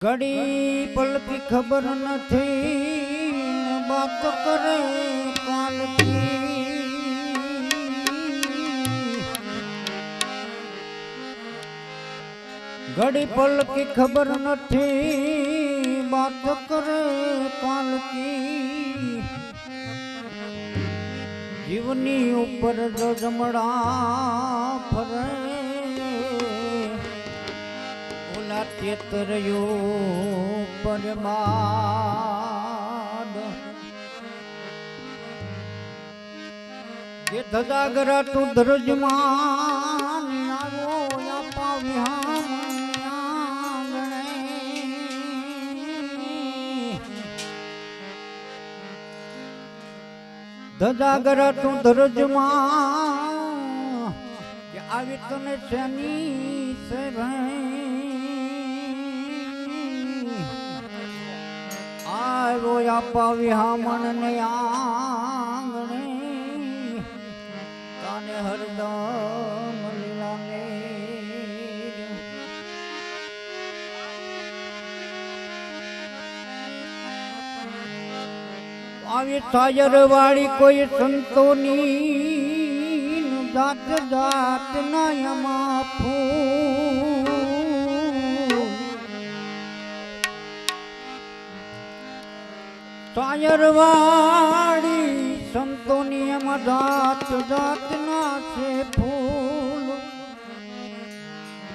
ઘડી પલ કી ખબર નથી બાત કરે કાલ કી ઘડી પલ કી ખબર નથી બાત કરે કાલ કી જીવની ઉપર જમડા ફરે ચેતરયો પરમાદ જે ધજાગરા તું ધરજમાન આવો આપા વિહામણે ધજાગરા તું ધરજમાન કે આવી તને શની સે ભાઈ આવ્યો આપા વિહામણ ને આંગણે તાને હરદમ લીલાને આવી સાયર વાળી કોઈ સંતોની જાત જાત ના યમા ફૂલ સાયરવાડી સંતોની એમાં જાત જાત ના છે ફૂલ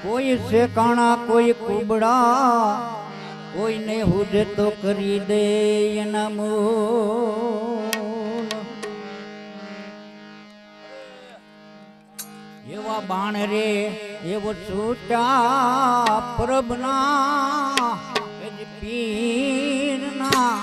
કોઈ છે કાણા કોઈ કુબડા કોઈને હુજે તો કરી દે એના મૂલ એવા બાણ રે એવો છૂટા પ્રભના પીરના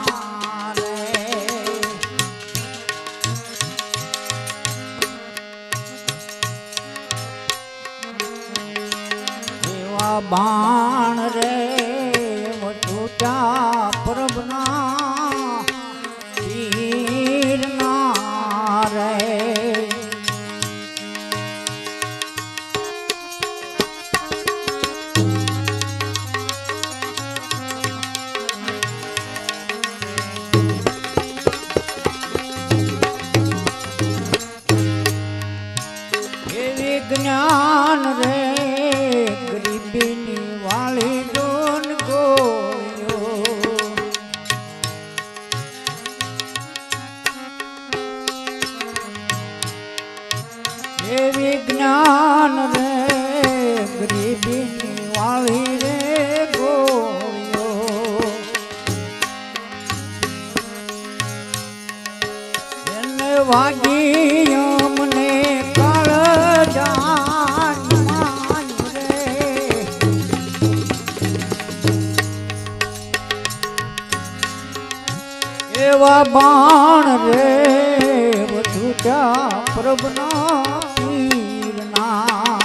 બાણ રે છૂટા પ્રભના પીરના રે એવી જ્ઞાન રે ગરીબીની વાળી ડોન ગોયો એવી જ્ઞાન રે ગરીબીની વાળી રે ગોયો એને વાગી અમને કાળજાન એવા બાણ રે છૂટા પ્રભના પીરના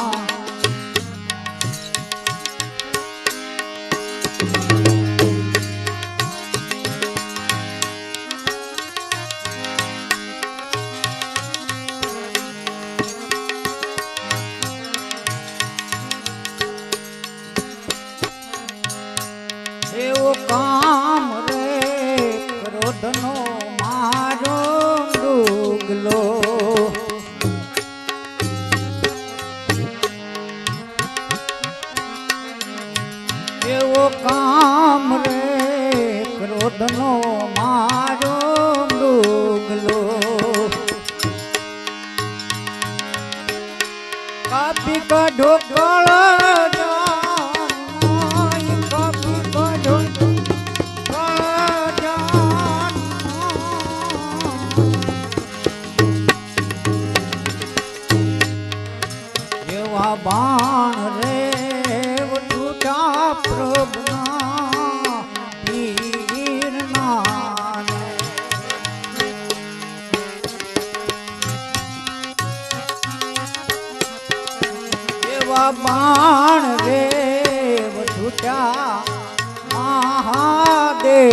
એવો કામ રે ક્રોધનો મારો ડુગલો એવો કામ રે ક્રોધનો મારો ડુગલો કાપી કાઢો કાળા બાણ રે છૂટા પ્રભના પીરના એવા બાણ રે છૂટા મહાદેવના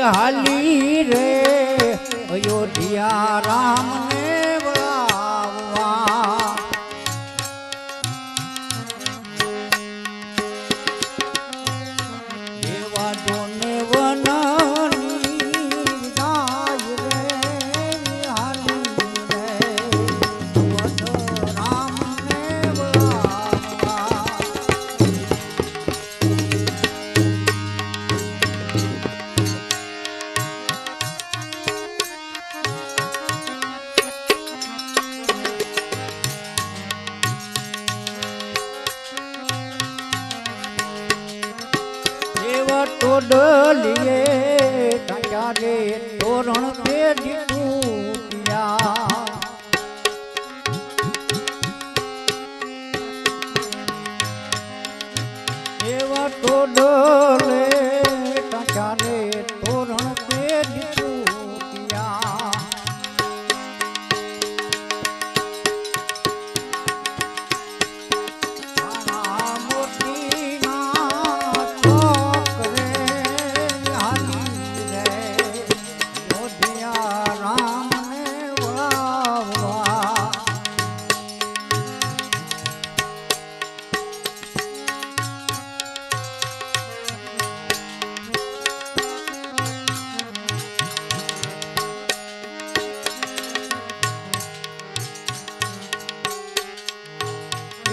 હાલી રે અયોધ્યા રામને બોલાવવા એવા જોને વનની જાય રે હાલી રે અયોધ્યા રામને બોલાવવા ટોડલીએ કાંટા રે તોરણ પેઢી તૂટ્યા એવા ટોડલે કાંટા રે તોરણ પેઢી તૂટ્યા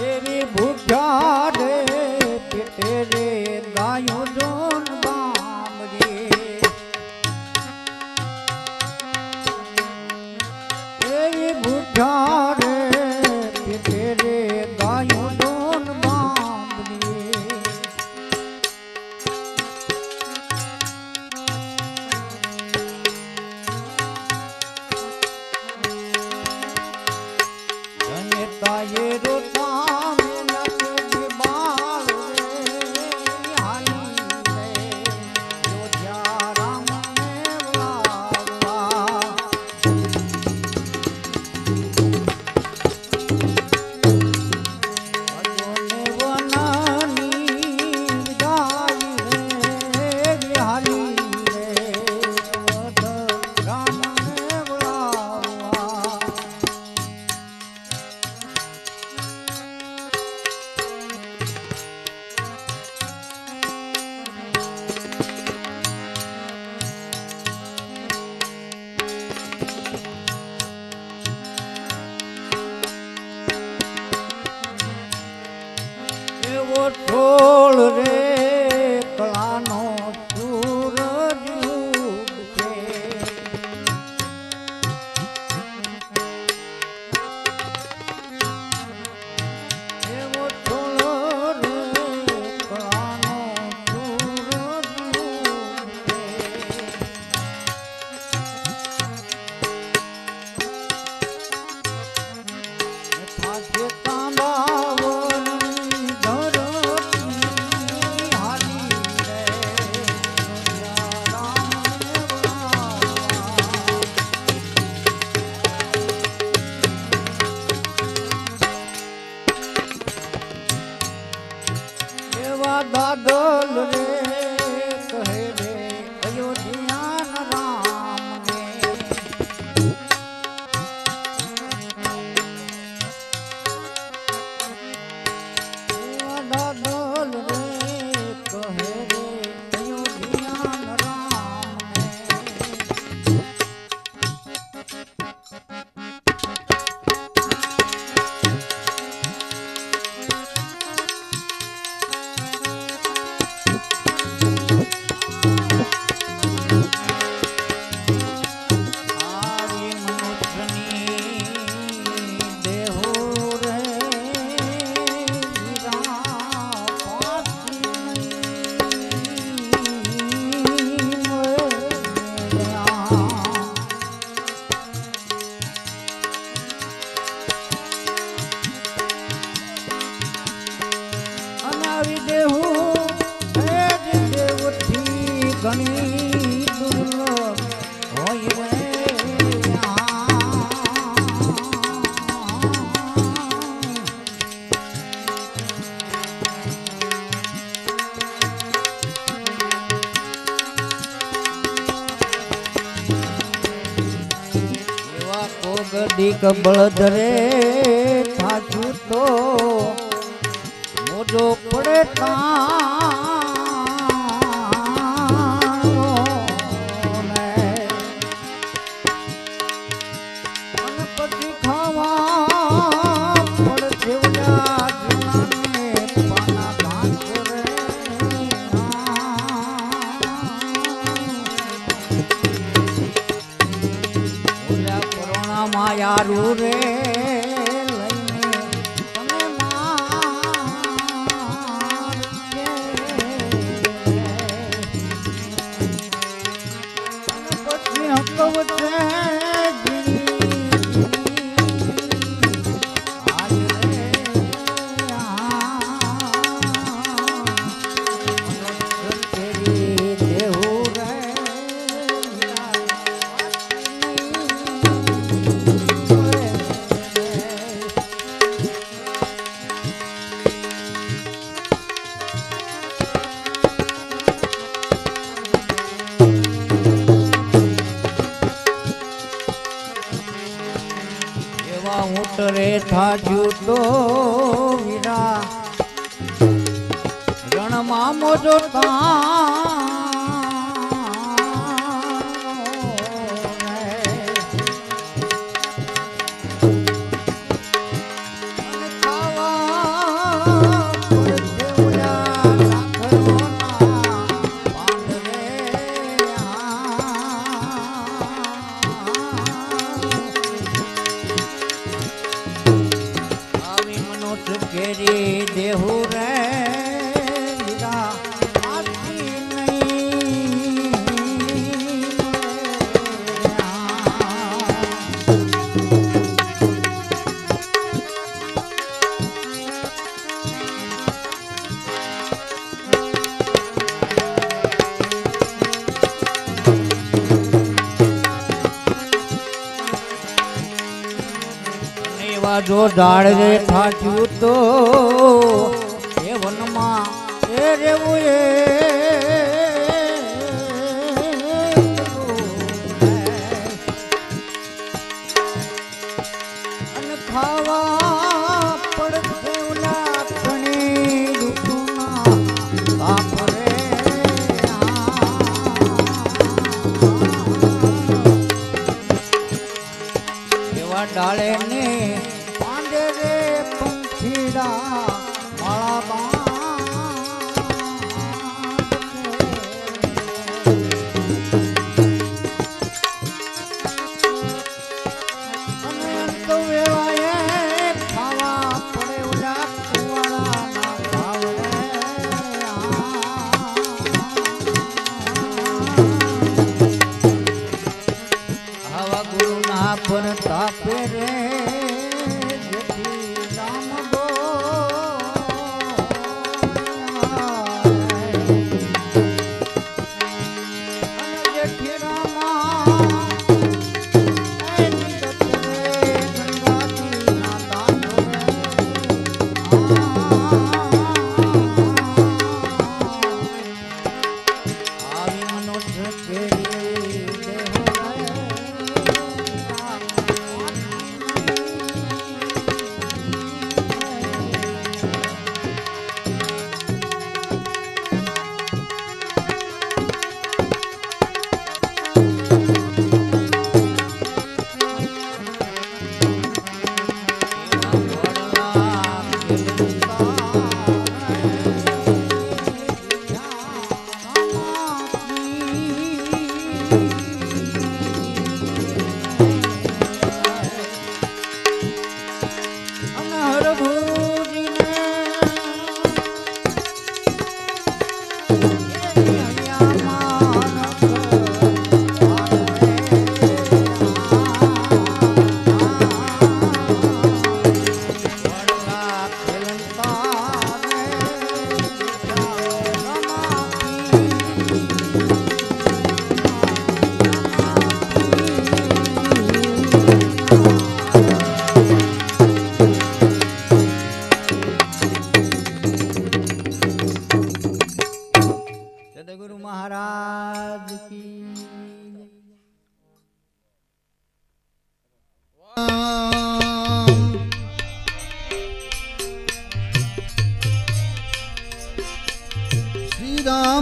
એવી ભૂખ્યા રે પેટે રે ગાયો જોન બામરી એવી ભૂખ્યા રે પેટે રે ગાયો જોન બામરી અને તાયે રોતા ઠોળ રે કળાનો સૂરજ ઉગશે એવો ઠોળ રે કળાનો સૂરજ ઉગશે થાકે તાંબાવની દાદલ રે કહે રે અયોધ્યા રામને એક બળદરે થાચું તો મોજો પડે તાણે અને પછી ખાવા પડશે ઓલા જૂનાને પાના ભાંગ રે ઓલા કોરોના માયારું રે લઈને તમે મારજે. અને પછી હકવશે રે થાજ્યું તો વીરા રણમાં મોજો ઘેરી દેહુ રે વીરા આથી નહીં જો ઝાડ રે થાચ્યું તો એ વનમાં એ રેવું અને ખાવા પડશે ઓલા ઘણી ઋતુના બાપ રે એવા ડાળે ને રે પંખીડા માળા અને અંત વેવાએ ખાવા પડે ઓલા કુવાળાના ભાવ રે આવા ગુરુના પર તાપે રે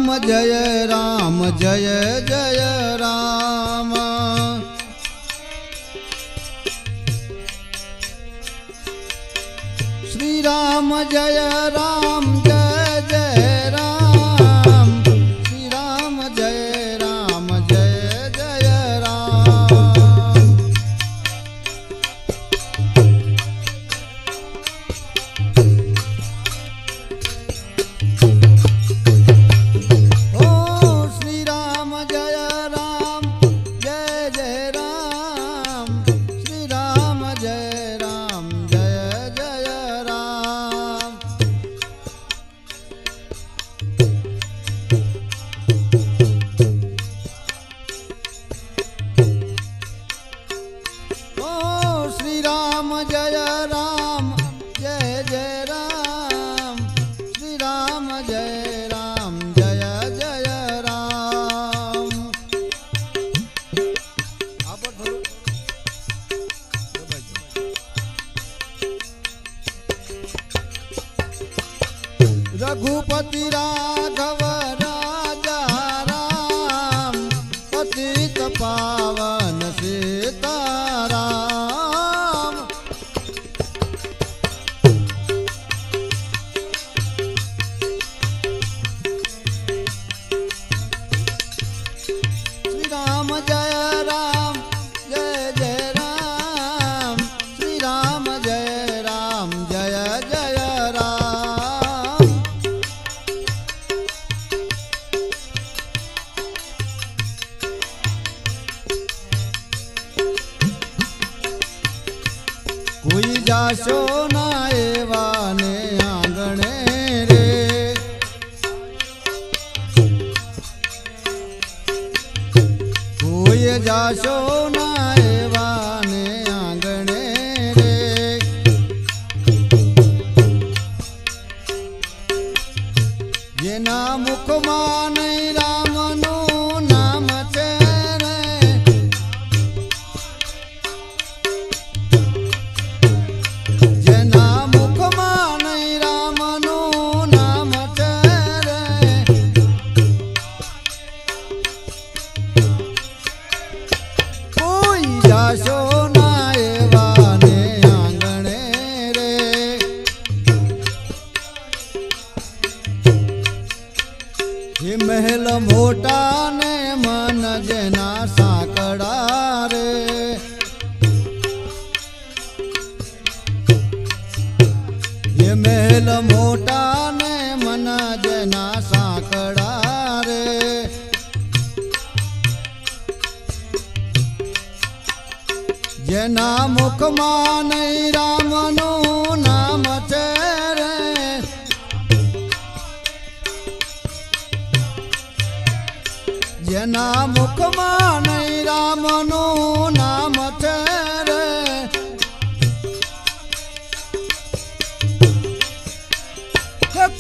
राम जय जय राम। श्री राम जय राम जय जय राम। श्री राम जय जय राम। रघुपति राघव राजा राम, पतित पावन सीताराम। श्री राम जय जय राम। श्री राम जय जय राम। कोई जाशो ना एवाने आंगणे रे। कोई जाशो ना एवाने आंगणे रे। जेना मुखમાં નહીં રામનું નામ છે રે। જેના મુખમાં નહીં રામનું નામ છે રે। કોઈ જાશો ના એવાને આંગણે રે। એ મહેલ મોટા ને મન જેના સાંકડા રે। ये महल मोटा ने मना जना साकड़ा रे। जेना मुखમાં નહીં રામનું નામ છે રે। જેના મુખમાં નહીં રામનું નામ છે રે।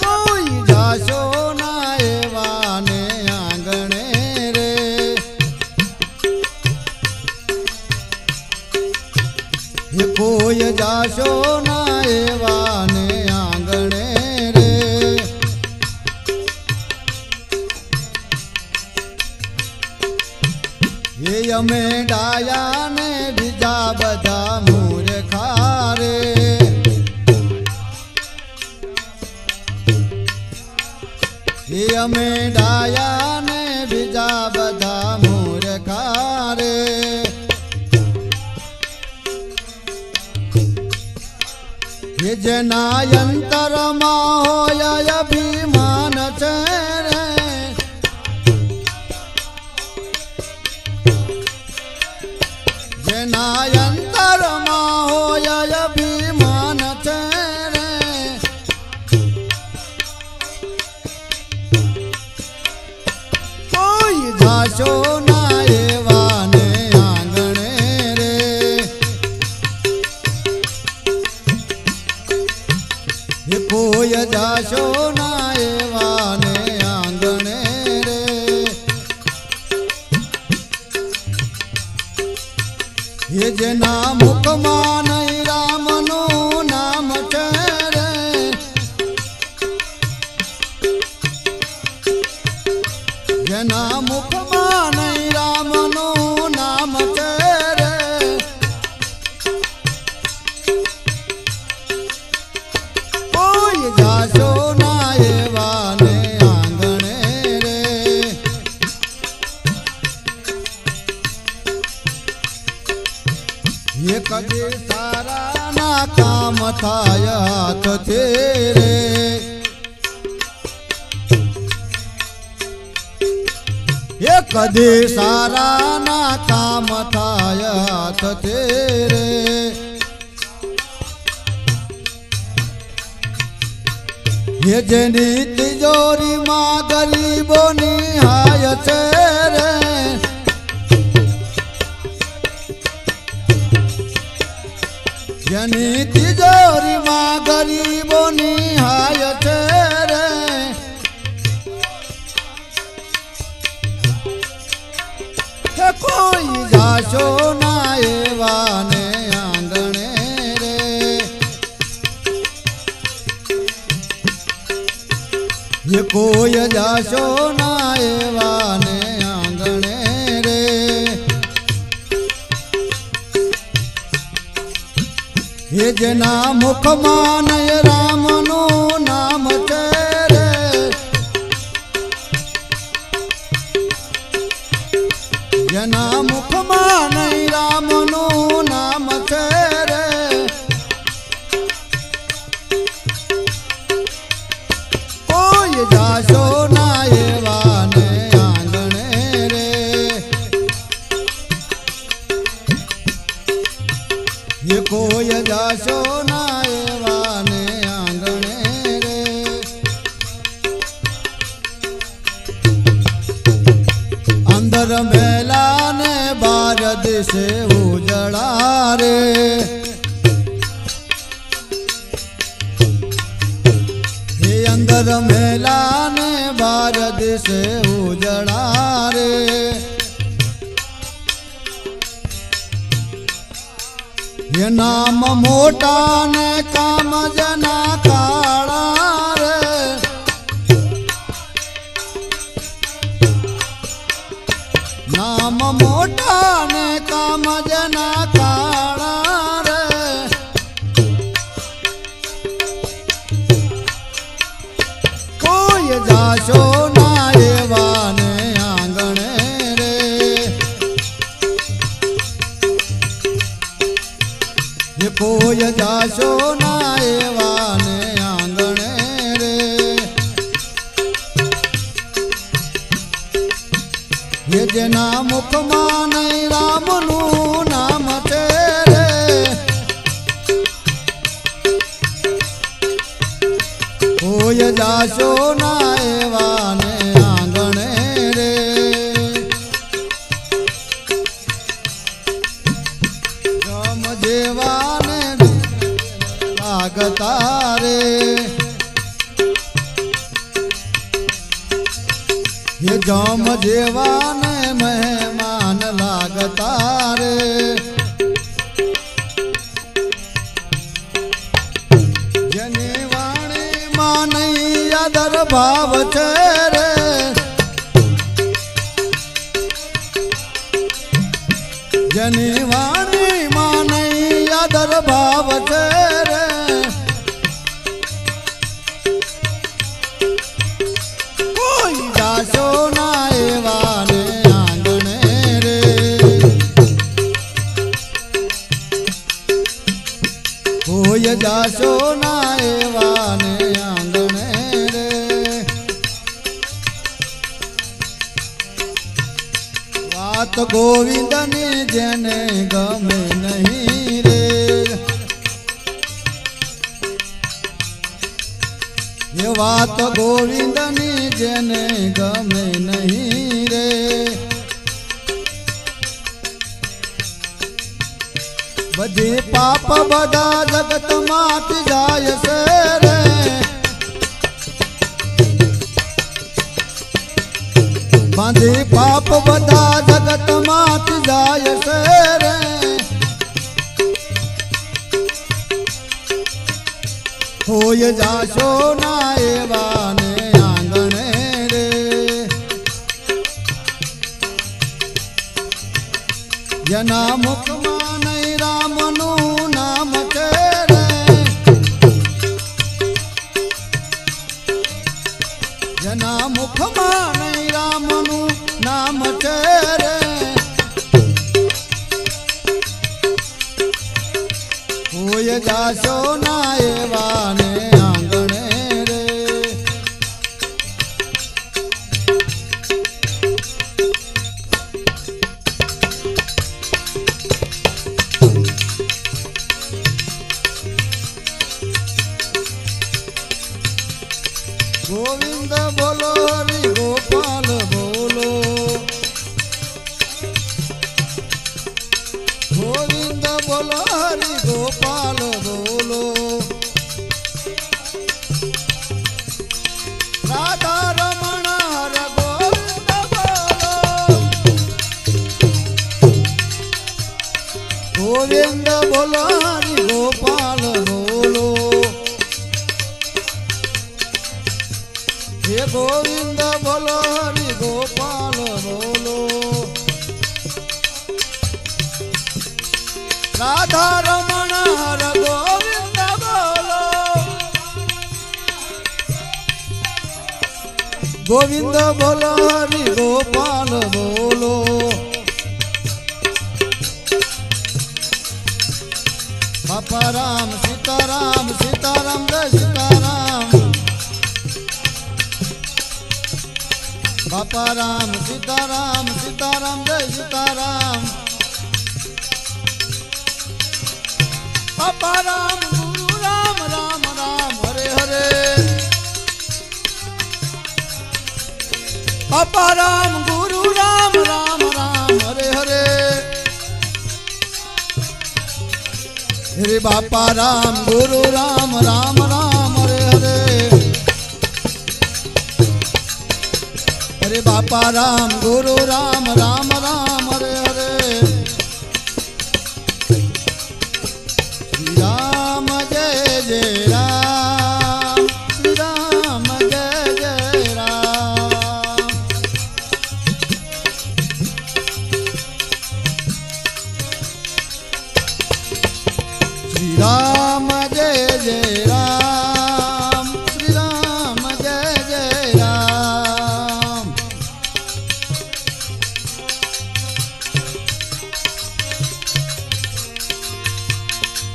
કોઈ જાશો ના એવાને આંગણે રે। કોઈ જાશો ના એવાને આંગણે રે। એ અમે ડાયા ને બીજા બધા મૂર્ખા રે। એ અમે ડાયા ને બીજા બધા મૂર્ખા રે। એ જેના અંતરમાં હોય અભિમાન છે રે। જેના અંતરમાં હોય અભિમાન છે રે। जाशो ना एवाने आंगणे रे। कोई जाशो ना एवाने आंगणे रे। ये जना मुखમાં નહીં રામનું નામ છે રે। કોઈ જાશો ના એવા ને આંગણે રે એ કદી સારા ના કામ થાય હાથથી રે એ કદી સારા ના કામ થાય હાથથી રે એ જેની તિજોરીમાં ગરીબોની હાય છે રે જેની તિજોરીમાં ગરીબોની હાય છે રે કે કોઈ જાશો ના એવા ને આંગણે રે એ કોઈ જાશો ના એવા ને આંગણે રે એ જેના મુખમાં નય રામનું નામ છે રે જેના મુખમાં નય રામનું નામ છે રે કોઈ જાશો ના એવા ને આંગણે રે એ કોઈ જાશો ના એવા ને આંગણે રે અંદર મેલા ને બાર દિશે ઉજળા રે એ અંદર મેલા ને બાર દિશે ઉજળા રે એ નામ મોટા ને કામ જના કાળા રે નામ મોટા ને કામ જના કાળા રે કોઈ જાશો ના એવા ને આંગણે રે એ કોઈ જાશો ના એવા ને આંગણે રે એ જેના મુખમાં નય રામનું નામ છે રે કોઈ જાશો ના એવા ને આંગણે રે ગમ જેવા ને લાગતા રે એ જમ જેવા ને મહેમાન લાગતા રે જેની વાણીમાં નહીં આદર ભાવ છે રે જેની વાણીમાં નહીં આદર ભાવ છે રે કોઈ જાશો ના એવા ને આંગણે રે કોઈ જાશો ના એવા ને આંગણે રે વાત ગોવિંદની જેને ગમે નહીં રે એ વાત ગોવિંદની જેને ગમે નહીં રે બધી પાપ બધા જગતમાંથી જાય છે રે બાંધી પાપ બધા જગતમાંથી જાય છે રે હોય જાશો ના એવા ને આંગણે રે જેના મુખમાં નહીં રામનું નામ છે રે મુખમાં નહીં રામનું નામ છે રે હોય જાશો ના એવા ને આંગણે રે ગોવિંદ બોલો હરિ ગોપાલ બોલો ગોવિંદ બોલો હરિ ગોપાલ બોલો રાધા રમણ હર ગોવિંદ બોલો ગોવિંદ બોલો હરિ ગોપાલ બોલો હે ગોવિંદ બોલો હરિ ગોપાલ બોલો રાધા રમણ હર ગોવિંદ બોલો ગોવિંદ બોલો હરિ ગોપાલ બોલો બાપા રામ સીતારામ સીતારામ જય સીતારામ બાપા રામ સીતારામ સીતારામ જય સીતારામ બાપા રામ ગુરુ રામ રામ રામ હરે હરે બાપા રામ ગુરુ રામ રામ રામ હરે હરે હરે બાપા રામ ગુરુ રામ રામ રામ હરે હરે હરે બાપા રામ ગુરુ રામ રામ રામ હરે હરે શ્રી રામ જય જય રામ શ્રી રામ જય જય રામ શ્રી રામ જય જય રામ શ્રી રામ જય જય રામ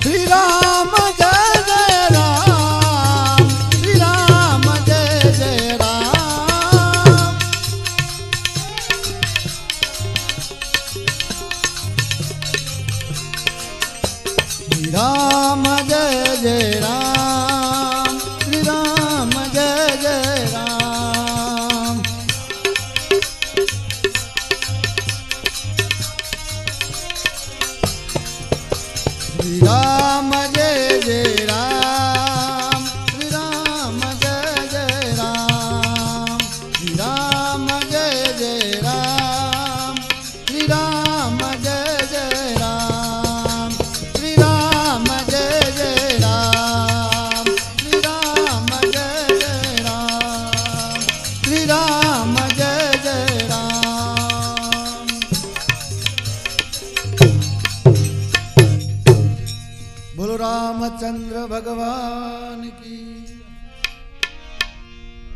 શ્રી રામ જય જય રામ શ્રી રામ જય જય રામ શ્રી રામ જય જય રામ શ્રી રામ જય જય રામ શ્રી રામ જય જય રામ શ્રી રામ જય જય રામ શ્રી રામ જય જય રામ શ્રી રામ જય જય રામ શ્રી રામ જય જય રામ શ્રી રામ જય જય રામ શ્રી રામ જય જય રામ બોલો રામચંદ્ર ભગવાન की